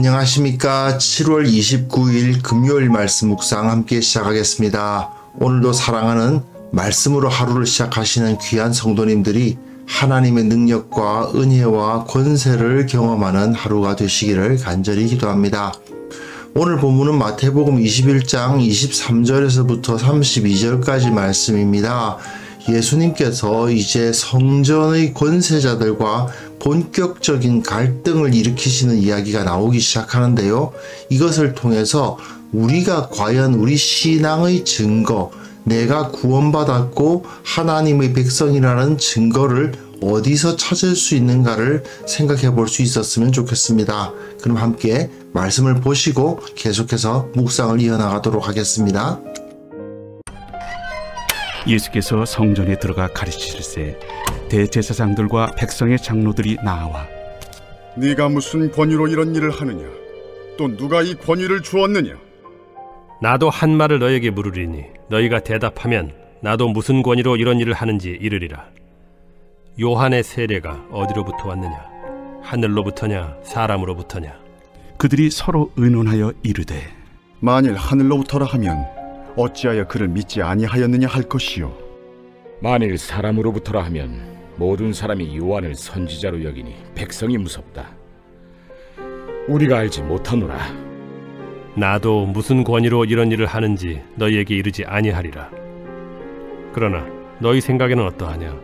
안녕하십니까. 7월 29일 금요일 말씀 묵상 함께 시작하겠습니다. 오늘도 사랑하는 말씀으로 하루를 시작하시는 귀한 성도님들이 하나님의 능력과 은혜와 권세를 경험하는 하루가 되시기를 간절히 기도합니다. 오늘 본문은 마태복음 21장 23절에서부터 32절까지 말씀입니다. 예수님께서 이제 성전의 권세자들과 본격적인 갈등을 일으키시는 이야기가 나오기 시작하는데요. 이것을 통해서 우리가 과연 우리 신앙의 증거, 내가 구원받았고 하나님의 백성이라는 증거를 어디서 찾을 수 있는가를 생각해 볼 수 있었으면 좋겠습니다. 그럼 함께 말씀을 보시고 계속해서 묵상을 이어나가도록 하겠습니다. 예수께서 성전에 들어가 가르치실세 대제사장들과 백성의 장로들이 나와 네가 무슨 권위로 이런 일을 하느냐? 또 누가 이 권위를 주었느냐? 나도 한 말을 너에게 물으리니 너희가 대답하면 나도 무슨 권위로 이런 일을 하는지 이르리라. 요한의 세례가 어디로부터 왔느냐? 하늘로부터냐 사람으로부터냐? 그들이 서로 의논하여 이르되 만일 하늘로부터라 하면 어찌하여 그를 믿지 아니하였느냐 할 것이요. 만일 사람으로부터라 하면 모든 사람이 요한을 선지자로 여기니 백성이 무섭다. 우리가 알지 못하노라. 나도 무슨 권위로 이런 일을 하는지 너희에게 이르지 아니하리라. 그러나 너희 생각에는 어떠하냐?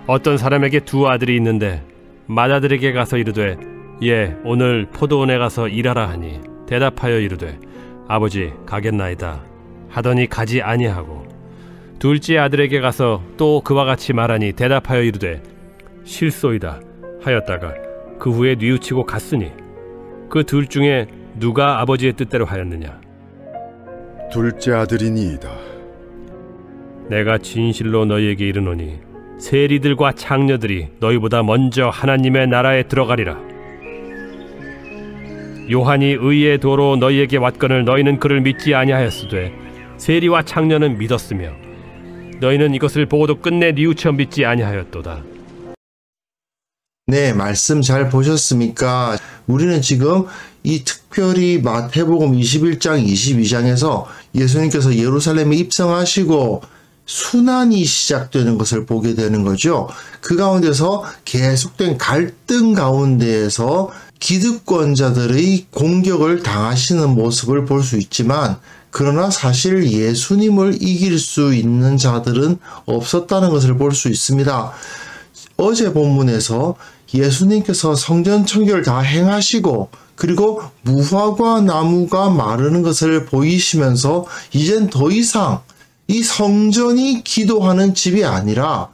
어떤 사람에게 두 아들이 있는데 맏아들에게 가서 이르되 예 오늘 포도원에 가서 일하라 하니 대답하여 이르되 아버지 가겠나이다 하더니 가지 아니하고 둘째 아들에게 가서 또 그와 같이 말하니 대답하여 이르되 실소이다 하였다가 그 후에 뉘우치고 갔으니 그 둘 중에 누가 아버지의 뜻대로 하였느냐? 둘째 아들이니이다. 내가 진실로 너희에게 이르노니 세리들과 창녀들이 너희보다 먼저 하나님의 나라에 들어가리라. 요한이 의의 도로 너희에게 왔거늘 너희는 그를 믿지 아니하였으되 세리와 창녀는 믿었으며 너희는 이것을 보고도 끝내 뉘우쳐 믿지 아니하였도다. 네, 말씀 잘 보셨습니까? 우리는 지금 이 특별히 마태복음 21장 22장에서 예수님께서 예루살렘에 입성하시고 순환이 시작되는 것을 보게 되는 거죠. 그 가운데서 계속된 갈등 가운데에서 기득권자들의 공격을 당하시는 모습을 볼 수 있지만 그러나 사실 예수님을 이길 수 있는 자들은 없었다는 것을 볼 수 있습니다. 어제 본문에서 예수님께서 성전 청결을 다 행하시고 그리고 무화과 나무가 마르는 것을 보이시면서 이젠 더 이상 이 성전이 기도하는 집이 아니라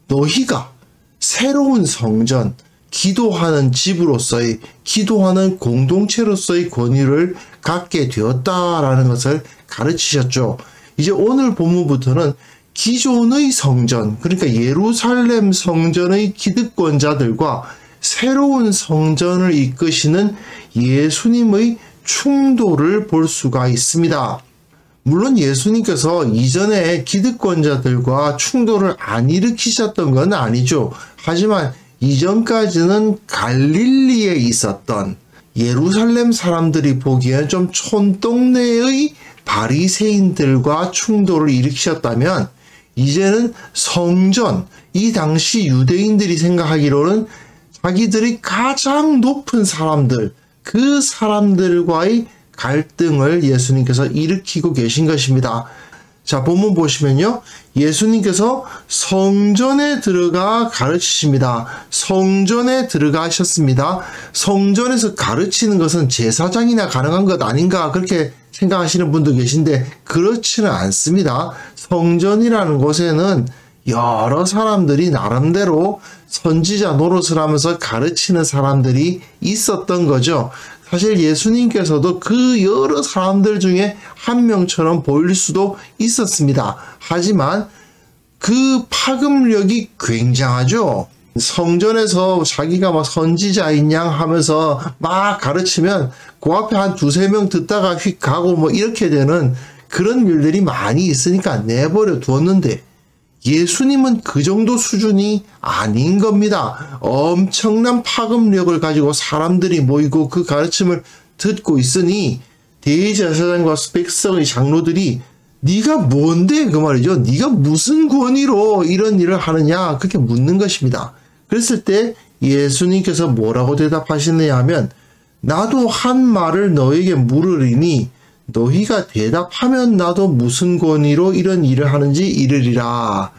너희가 새로운 성전, 기도하는 집으로서의, 기도하는 공동체로서의 권위를 갖게 되었다라는 것을 가르치셨죠. 이제 오늘 본문부터는 기존의 성전, 그러니까 예루살렘 성전의 기득권자들과 새로운 성전을 이끄시는 예수님의 충돌을 볼 수가 있습니다. 물론 예수님께서 이전에 기득권자들과 충돌을 안 일으키셨던 건 아니죠. 하지만 이전까지는 갈릴리에 있었던 예루살렘 사람들이 보기에는 좀 촌동네의 바리새인들과 충돌을 일으키셨다면 이제는 성전, 이 당시 유대인들이 생각하기로는 자기들이 가장 높은 사람들, 그 사람들과의 갈등을 예수님께서 일으키고 계신 것입니다. 자, 본문 보시면요. 예수님께서 성전에 들어가 가르치십니다. 성전에 들어가셨습니다. 성전에서 가르치는 것은 제사장이나 가능한 것 아닌가 그렇게 생각하시는 분도 계신데 그렇지는 않습니다. 성전이라는 곳에는 여러 사람들이 나름대로 선지자 노릇을 하면서 가르치는 사람들이 있었던 거죠. 사실 예수님께서도 그 여러 사람들 중에 한 명처럼 보일 수도 있었습니다. 하지만 그 파급력이 굉장하죠. 성전에서 자기가 막 선지자인 양 하면서 막 가르치면 그 앞에 한 두세 명 듣다가 휙 가고 뭐 이렇게 되는 그런 일들이 많이 있으니까 내버려 두었는데 예수님은 그 정도 수준이 아닌 겁니다. 엄청난 파급력을 가지고 사람들이 모이고 그 가르침을 듣고 있으니 대제사장과 백성의 장로들이 네가 뭔데 그 말이죠. 네가 무슨 권위로 이런 일을 하느냐 그렇게 묻는 것입니다. 그랬을 때 예수님께서 뭐라고 대답하시느냐 하면 나도 한 말을 너에게 물으리니 너희가 대답하면 나도 무슨 권위로 이런 일을 하는지 이르리라.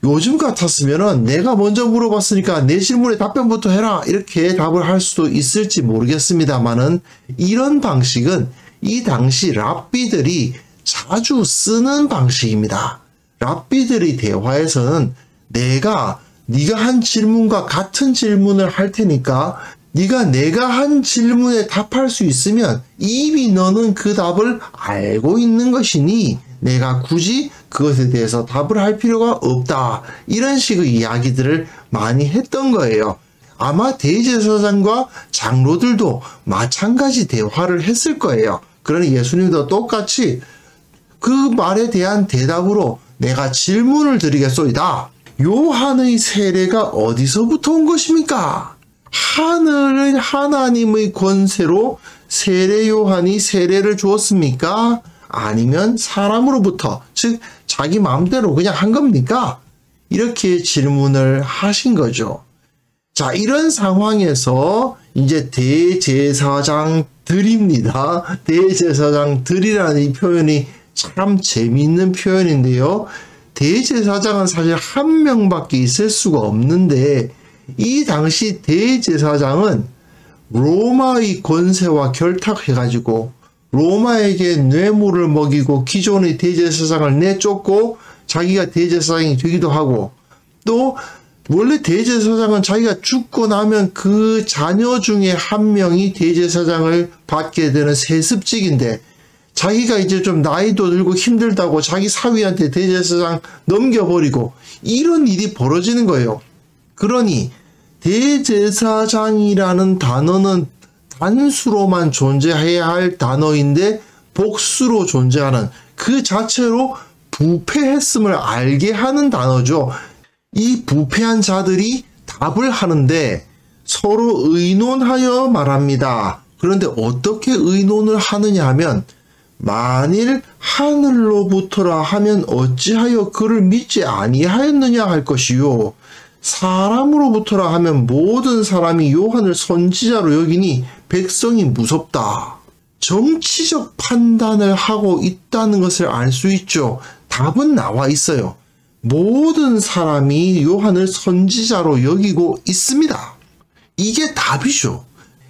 요즘 같았으면은 내가 먼저 물어봤으니까 내 질문에 답변부터 해라 이렇게 답을 할 수도 있을지 모르겠습니다만은 이런 방식은 이 당시 랍비들이 자주 쓰는 방식입니다. 랍비들의 대화에서는 네가 한 질문과 같은 질문을 할 테니까 내가 한 질문에 답할 수 있으면 이미 너는 그 답을 알고 있는 것이니 내가 굳이 그것에 대해서 답을 할 필요가 없다. 이런 식의 이야기들을 많이 했던 거예요. 아마 대제사장과 장로들도 마찬가지 대화를 했을 거예요. 그러니 예수님도 똑같이 그 말에 대한 대답으로 내가 질문을 드리겠소이다. 요한의 세례가 어디서부터 온 것입니까? 하늘의 하나님의 권세로 세례 요한이 세례를 주었습니까? 아니면 사람으로부터, 즉 자기 마음대로 그냥 한 겁니까? 이렇게 질문을 하신 거죠. 자, 이런 상황에서 이제 대제사장들입니다. 대제사장들이라는 이 표현이 참 재미있는 표현인데요. 대제사장은 사실 한 명밖에 있을 수가 없는데 이 당시 대제사장은 로마의 권세와 결탁해가지고 로마에게 뇌물을 먹이고 기존의 대제사장을 내쫓고 자기가 대제사장이 되기도 하고 또 원래 대제사장은 자기가 죽고 나면 그 자녀 중에 한 명이 대제사장을 받게 되는 세습직인데 자기가 이제 좀 나이도 들고 힘들다고 자기 사위한테 대제사장 넘겨버리고 이런 일이 벌어지는 거예요. 그러니 대제사장이라는 단어는 단수로만 존재해야 할 단어인데 복수로 존재하는 그 자체로 부패했음을 알게 하는 단어죠. 이 부패한 자들이 답을 하는데 서로 의논하여 말합니다. 그런데 어떻게 의논을 하느냐 하면 만일 하늘로부터라 하면 어찌하여 그를 믿지 아니하였느냐 할 것이요 사람으로부터라 하면 모든 사람이 요한을 선지자로 여기니 백성이 무섭다. 정치적 판단을 하고 있다는 것을 알 수 있죠. 답은 나와 있어요. 모든 사람이 요한을 선지자로 여기고 있습니다. 이게 답이죠.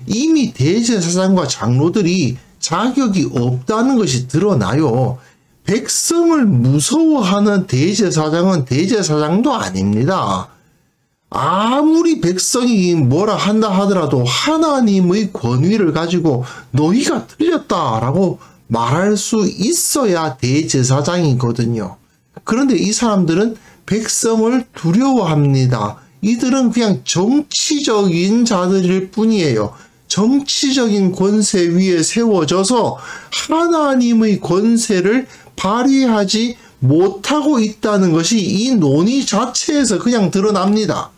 이미 대제사장과 장로들이 자격이 없다는 것이 드러나요. 백성을 무서워하는 대제사장은 대제사장도 아닙니다. 아무리 백성이 뭐라 한다 하더라도 하나님의 권위를 가지고 너희가 틀렸다라고 말할 수 있어야 대제사장이거든요. 그런데 이 사람들은 백성을 두려워합니다. 이들은 그냥 정치적인 자들일 뿐이에요. 정치적인 권세 위에 세워져서 하나님의 권세를 발휘하지 못하고 있다는 것이 이 논의 자체에서 그냥 드러납니다.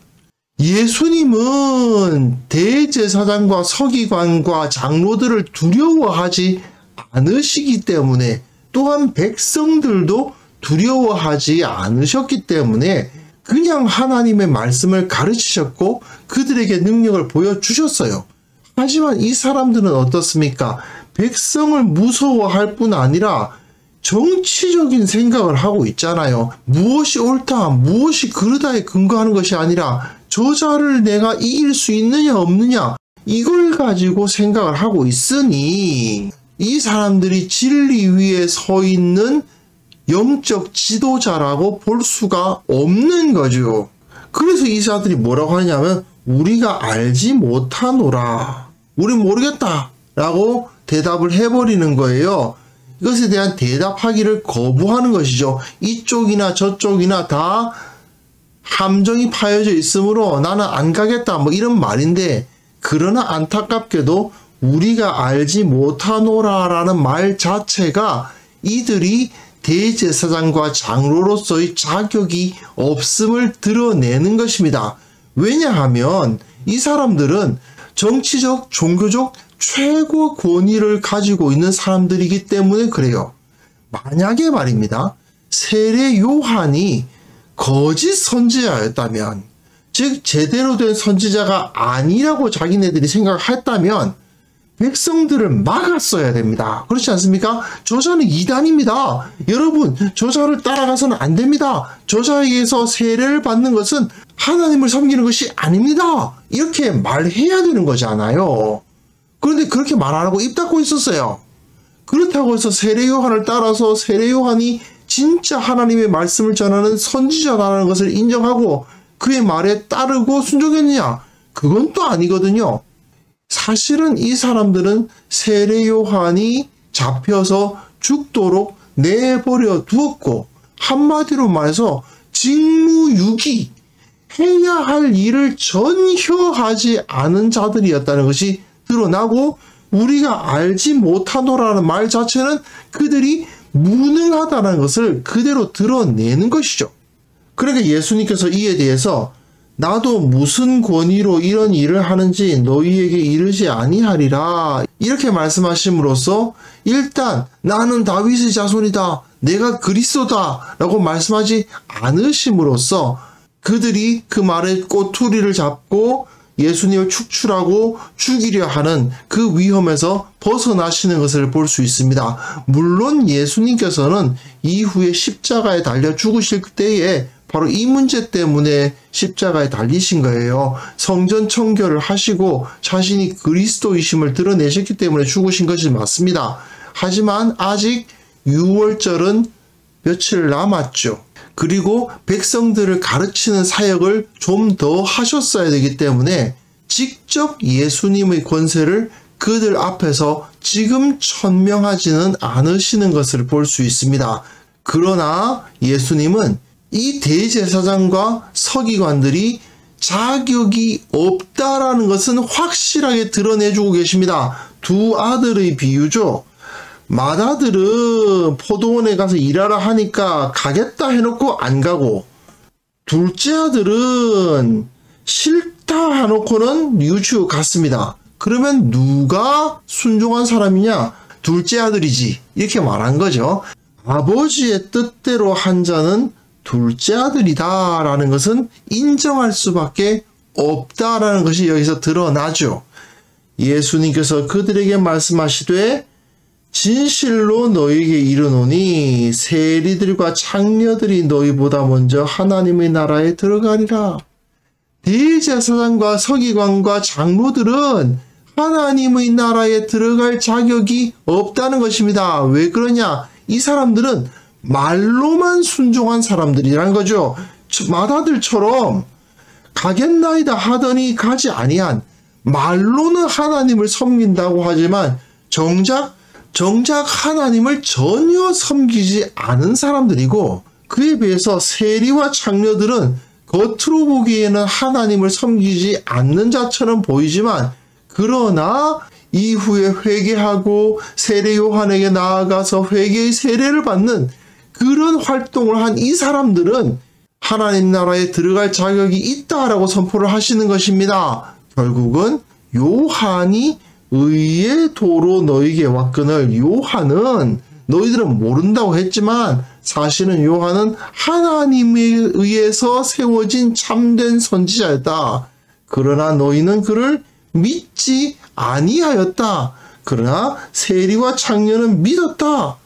예수님은 대제사장과 서기관과 장로들을 두려워하지 않으시기 때문에 또한 백성들도 두려워하지 않으셨기 때문에 그냥 하나님의 말씀을 가르치셨고 그들에게 능력을 보여주셨어요. 하지만 이 사람들은 어떻습니까? 백성을 무서워할 뿐 아니라 정치적인 생각을 하고 있잖아요. 무엇이 옳다, 무엇이 그르다에 근거하는 것이 아니라 저자를 내가 이길 수 있느냐 없느냐 이걸 가지고 생각을 하고 있으니 이 사람들이 진리 위에 서 있는 영적 지도자라고 볼 수가 없는 거죠. 그래서 이 사람들이 뭐라고 하냐면 우리가 알지 못하노라. 우리 모르겠다 라고 대답을 해버리는 거예요. 이것에 대한 대답하기를 거부하는 것이죠. 이쪽이나 저쪽이나 다 함정이 파여져 있으므로 나는 안 가겠다 뭐 이런 말인데 그러나 안타깝게도 우리가 알지 못하노라 라는 말 자체가 이들이 대제사장과 장로로서의 자격이 없음을 드러내는 것입니다. 왜냐하면 이 사람들은 정치적, 종교적 최고 권위를 가지고 있는 사람들이기 때문에 그래요. 만약에 말입니다. 세례 요한이 거짓 선지자였다면, 즉 제대로 된 선지자가 아니라고 자기네들이 생각했다면 백성들을 막았어야 됩니다. 그렇지 않습니까? 저자는 이단입니다. 여러분, 저자를 따라가서는 안 됩니다. 저자에게서 세례를 받는 것은 하나님을 섬기는 것이 아닙니다. 이렇게 말해야 되는 거잖아요. 그런데 그렇게 말 안 하고 입 닫고 있었어요. 그렇다고 해서 세례 요한을 따라서 세례 요한이 진짜 하나님의 말씀을 전하는 선지자라는 것을 인정하고 그의 말에 따르고 순종했느냐? 그건 또 아니거든요. 사실은 이 사람들은 세례 요한이 잡혀서 죽도록 내버려 두었고, 한마디로 말해서 직무유기, 해야 할 일을 전혀 하지 않은 자들이었다는 것이 드러나고, 우리가 알지 못하노라는 말 자체는 그들이 무능하다는 것을 그대로 드러내는 것이죠. 그러니까 예수님께서 이에 대해서 나도 무슨 권위로 이런 일을 하는지 너희에게 이르지 아니하리라 이렇게 말씀하심으로써 일단 나는 다윗의 자손이다, 내가 그리스도다 라고 말씀하지 않으심으로써 그들이 그 말에 꼬투리를 잡고 예수님을 축출하고 죽이려 하는 그 위험에서 벗어나시는 것을 볼 수 있습니다. 물론 예수님께서는 이후에 십자가에 달려 죽으실 때에 바로 이 문제 때문에 십자가에 달리신 거예요. 성전 청결을 하시고 자신이 그리스도이심을 드러내셨기 때문에 죽으신 것이 맞습니다. 하지만 아직 6월절은 며칠 남았죠. 그리고 백성들을 가르치는 사역을 좀 더 하셨어야 되기 때문에 직접 예수님의 권세를 그들 앞에서 지금 천명하지는 않으시는 것을 볼 수 있습니다. 그러나 예수님은 이 대제사장과 서기관들이 자격이 없다라는 것은 확실하게 드러내주고 계십니다. 두 아들의 비유죠. 맏아들은 포도원에 가서 일하라 하니까 가겠다 해놓고 안 가고, 둘째 아들은 싫다 해놓고는 유치원 갔습니다. 그러면 누가 순종한 사람이냐? 둘째 아들이지. 이렇게 말한 거죠. 아버지의 뜻대로 한 자는 둘째 아들이다 라는 것은 인정할 수밖에 없다라는 것이 여기서 드러나죠. 예수님께서 그들에게 말씀하시되 진실로 너희에게 이르노니 세리들과 창녀들이 너희보다 먼저 하나님의 나라에 들어가리라. 대제사장과 서기관과 장로들은 하나님의 나라에 들어갈 자격이 없다는 것입니다. 왜 그러냐? 이 사람들은 말로만 순종한 사람들이라는 거죠. 맏아들처럼 가겠나이다 하더니 가지 아니한, 말로는 하나님을 섬긴다고 하지만 정작 하나님을 전혀 섬기지 않은 사람들이고, 그에 비해서 세리와 창녀들은 겉으로 보기에는 하나님을 섬기지 않는 자처럼 보이지만, 그러나 이후에 회개하고 세례 요한에게 나아가서 회개의 세례를 받는 그런 활동을 한 이 사람들은 하나님 나라에 들어갈 자격이 있다라고 선포를 하시는 것입니다. 결국은 요한이 의의 도로 너희에게 왔거늘, 요한은 너희들은 모른다고 했지만 사실은 요한은 하나님에 의해서 세워진 참된 선지자였다. 그러나 너희는 그를 믿지 아니하였다. 그러나 세리와 창녀는 믿었다.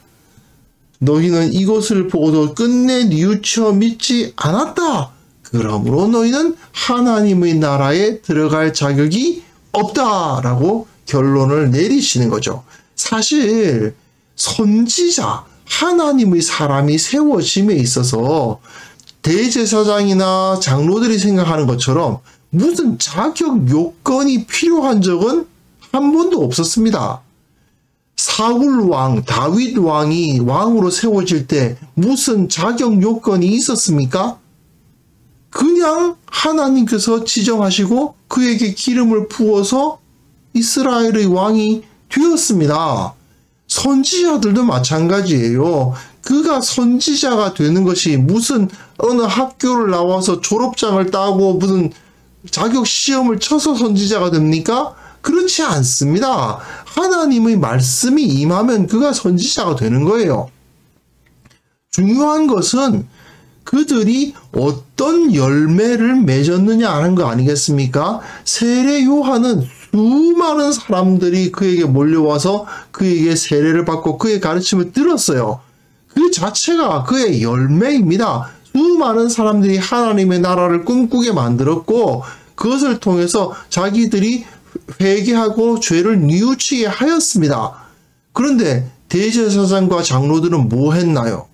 너희는 이것을 보고도 끝내 뉘우쳐 믿지 않았다. 그러므로 너희는 하나님의 나라에 들어갈 자격이 없다라고 결론을 내리시는 거죠. 사실 선지자, 하나님의 사람이 세워짐에 있어서 대제사장이나 장로들이 생각하는 것처럼 무슨 자격 요건이 필요한 적은 한 번도 없었습니다. 사울 왕, 다윗 왕이 왕으로 세워질 때 무슨 자격 요건이 있었습니까? 그냥 하나님께서 지정하시고 그에게 기름을 부어서 이스라엘의 왕이 되었습니다. 선지자들도 마찬가지예요. 그가 선지자가 되는 것이 무슨 어느 학교를 나와서 졸업장을 따고 무슨 자격 시험을 쳐서 선지자가 됩니까? 그렇지 않습니다. 하나님의 말씀이 임하면 그가 선지자가 되는 거예요. 중요한 것은 그들이 어떤 열매를 맺었느냐 하는 거 아니겠습니까? 세례 요한은 수많은 사람들이 그에게 몰려와서 그에게 세례를 받고 그의 가르침을 들었어요. 그 자체가 그의 열매입니다. 수많은 사람들이 하나님의 나라를 꿈꾸게 만들었고 그것을 통해서 자기들이 회개하고 죄를 뉘우치게 하였습니다. 그런데 대제사장과 장로들은 뭐 했나요?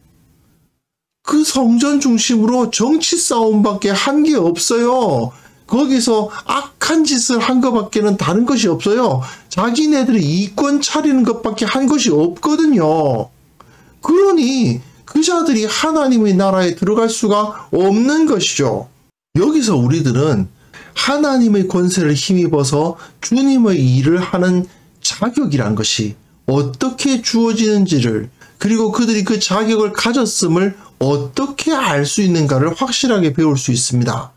그 성전 중심으로 정치 싸움밖에 한 게 없어요. 거기서 악한 짓을 한 것밖에는 다른 것이 없어요. 자기네들이 이권 차리는 것밖에 한 것이 없거든요. 그러니 그 자들이 하나님의 나라에 들어갈 수가 없는 것이죠. 여기서 우리들은 하나님의 권세를 힘입어서 주님의 일을 하는 자격이란 것이 어떻게 주어지는지를, 그리고 그들이 그 자격을 가졌음을 어떻게 알 수 있는가를 확실하게 배울 수 있습니다.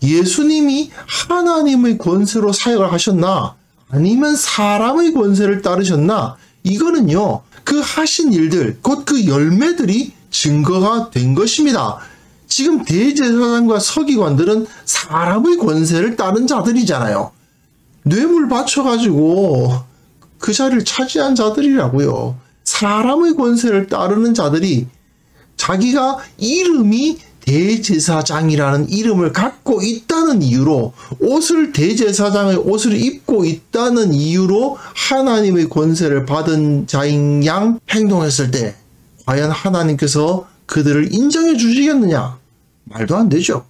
예수님이 하나님의 권세로 사역을 하셨나? 아니면 사람의 권세를 따르셨나? 이거는요, 그 하신 일들, 곧 그 열매들이 증거가 된 것입니다. 지금 대제사장과 서기관들은 사람의 권세를 따른 자들이잖아요. 뇌물 바쳐가지고 그 자리를 차지한 자들이라고요. 사람의 권세를 따르는 자들이 자기가 이름이 대제사장이라는 이름을 갖고 있다는 이유로, 옷을 대제사장의 옷을 입고 있다는 이유로 하나님의 권세를 받은 자인 양 행동했을 때 과연 하나님께서 그들을 인정해 주시겠느냐? 말도 안 되죠.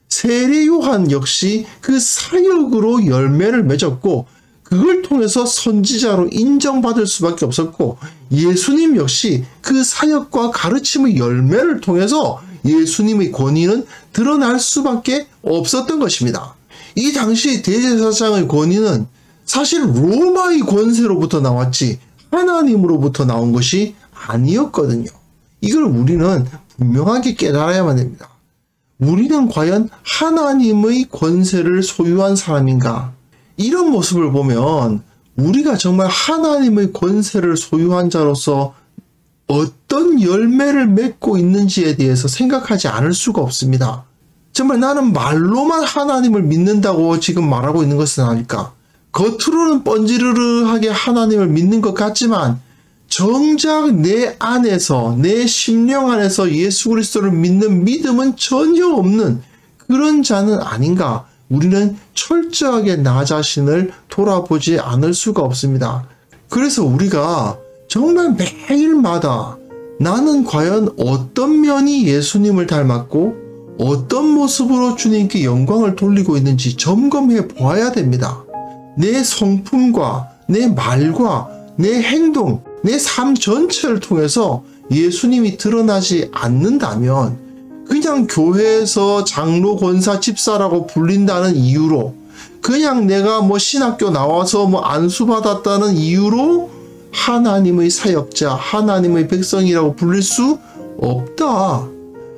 세례 요한 역시 그 사역으로 열매를 맺었고 그걸 통해서 선지자로 인정받을 수밖에 없었고, 예수님 역시 그 사역과 가르침의 열매를 통해서 예수님의 권위는 드러날 수밖에 없었던 것입니다. 이 당시 대제사장의 권위는 사실 로마의 권세로부터 나왔지 하나님으로부터 나온 것이 아니었거든요. 이걸 우리는 분명하게 깨달아야만 됩니다. 우리는 과연 하나님의 권세를 소유한 사람인가? 이런 모습을 보면 우리가 정말 하나님의 권세를 소유한 자로서 어떤 열매를 맺고 있는지에 대해서 생각하지 않을 수가 없습니다. 정말 나는 말로만 하나님을 믿는다고 지금 말하고 있는 것은 아닐까? 겉으로는 뻔지르르하게 하나님을 믿는 것 같지만 정작 내 안에서, 내 심령 안에서 예수 그리스도를 믿는 믿음은 전혀 없는 그런 자는 아닌가? 우리는 철저하게 나 자신을 돌아보지 않을 수가 없습니다. 그래서 우리가 정말 매일마다 나는 과연 어떤 면이 예수님을 닮았고 어떤 모습으로 주님께 영광을 돌리고 있는지 점검해 보아야 됩니다. 내 성품과 내 말과 내 행동, 내 삶 전체를 통해서 예수님이 드러나지 않는다면 그냥 교회에서 장로, 권사, 집사라고 불린다는 이유로, 그냥 내가 신학교 나와서 안수받았다는 이유로 하나님의 사역자, 하나님의 백성이라고 불릴 수 없다.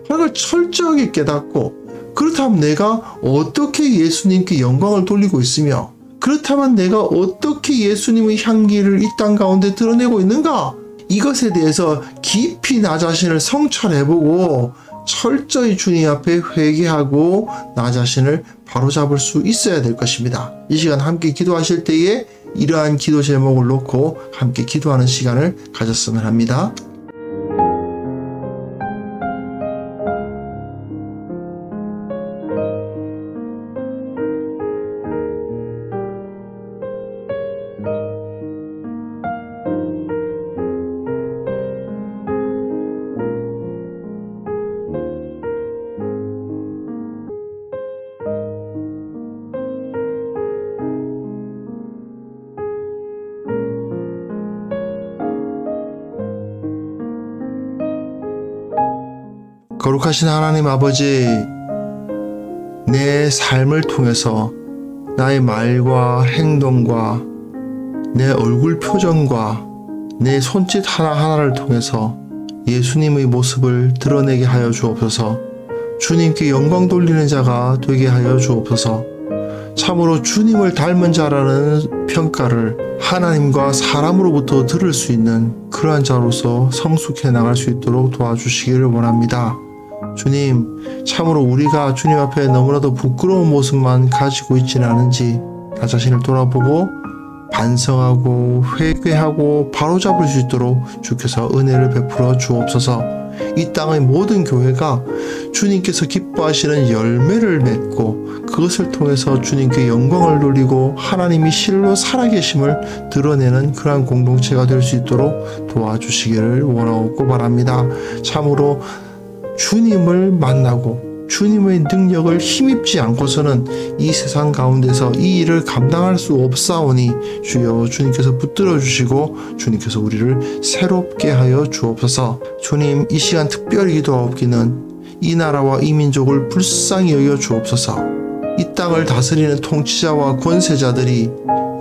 그걸 철저하게 깨닫고, 그렇다면 내가 어떻게 예수님께 영광을 돌리고 있으며, 그렇다면 내가 어떻게 예수님의 향기를 이 땅 가운데 드러내고 있는가? 이것에 대해서 깊이 나 자신을 성찰해보고 철저히 주님 앞에 회개하고 나 자신을 바로잡을 수 있어야 될 것입니다. 이 시간 함께 기도하실 때에 이러한 기도 제목을 놓고 함께 기도하는 시간을 가졌으면 합니다. 거룩하신 하나님 아버지, 내 삶을 통해서 나의 말과 행동과 내 얼굴 표정과 내 손짓 하나하나를 통해서 예수님의 모습을 드러내게 하여 주옵소서. 주님께 영광 돌리는 자가 되게 하여 주옵소서. 참으로 주님을 닮은 자라는 평가를 하나님과 사람으로부터 들을 수 있는 그러한 자로서 성숙해 나갈 수 있도록 도와주시기를 원합니다. 주님, 참으로 우리가 주님 앞에 너무나도 부끄러운 모습만 가지고 있지는 않은지 나 자신을 돌아보고 반성하고 회개하고 바로잡을 수 있도록 주께서 은혜를 베풀어 주옵소서. 이 땅의 모든 교회가 주님께서 기뻐하시는 열매를 맺고 그것을 통해서 주님께 영광을 돌리고 하나님이 실로 살아계심을 드러내는 그러한 공동체가 될 수 있도록 도와주시기를 원하고 바랍니다. 참으로 주님을 만나고 주님의 능력을 힘입지 않고서는 이 세상 가운데서 이 일을 감당할 수 없사오니 주여 주님께서 붙들어 주시고 주님께서 우리를 새롭게 하여 주옵소서. 주님, 이 시간 특별히 기도하옵기는 이 나라와 이 민족을 불쌍히 여겨 주옵소서. 이 땅을 다스리는 통치자와 권세자들이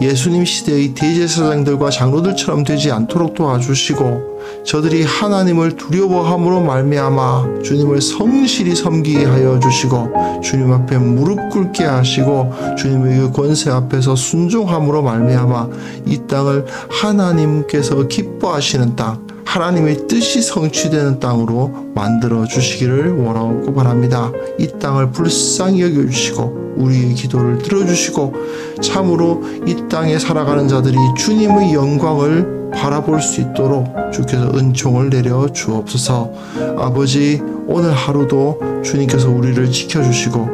예수님 시대의 대제사장들과 장로들처럼 되지 않도록 도와주시고 저들이 하나님을 두려워함으로 말미암아 주님을 성실히 섬기게 하여 주시고 주님 앞에 무릎 꿇게 하시고 주님의 그 권세 앞에서 순종함으로 말미암아 이 땅을 하나님께서 기뻐하시는 땅, 하나님의 뜻이 성취되는 땅으로 만들어 주시기를 원하고 바랍니다. 이 땅을 불쌍히 여겨주시고 우리의 기도를 들어주시고 참으로 이 땅에 살아가는 자들이 주님의 영광을 바라볼 수 있도록 주께서 은총을 내려 주옵소서. 아버지, 오늘 하루도 주님께서 우리를 지켜주시고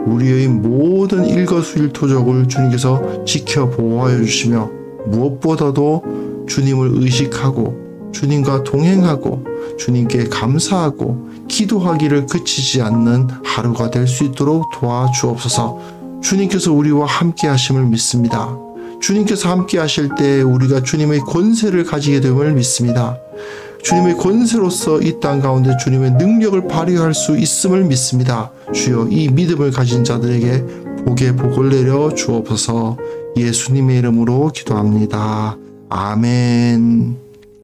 우리의 모든 일거수일투족을 주님께서 지켜 보호하여 주시며 무엇보다도 주님을 의식하고 주님과 동행하고 주님께 감사하고 기도하기를 그치지 않는 하루가 될 수 있도록 도와주옵소서. 주님께서 우리와 함께 하심을 믿습니다. 주님께서 함께 하실 때 우리가 주님의 권세를 가지게 됨을 믿습니다. 주님의 권세로서 이 땅 가운데 주님의 능력을 발휘할 수 있음을 믿습니다. 주여, 이 믿음을 가진 자들에게 복의 복을 내려 주옵소서. 예수님의 이름으로 기도합니다. 아멘.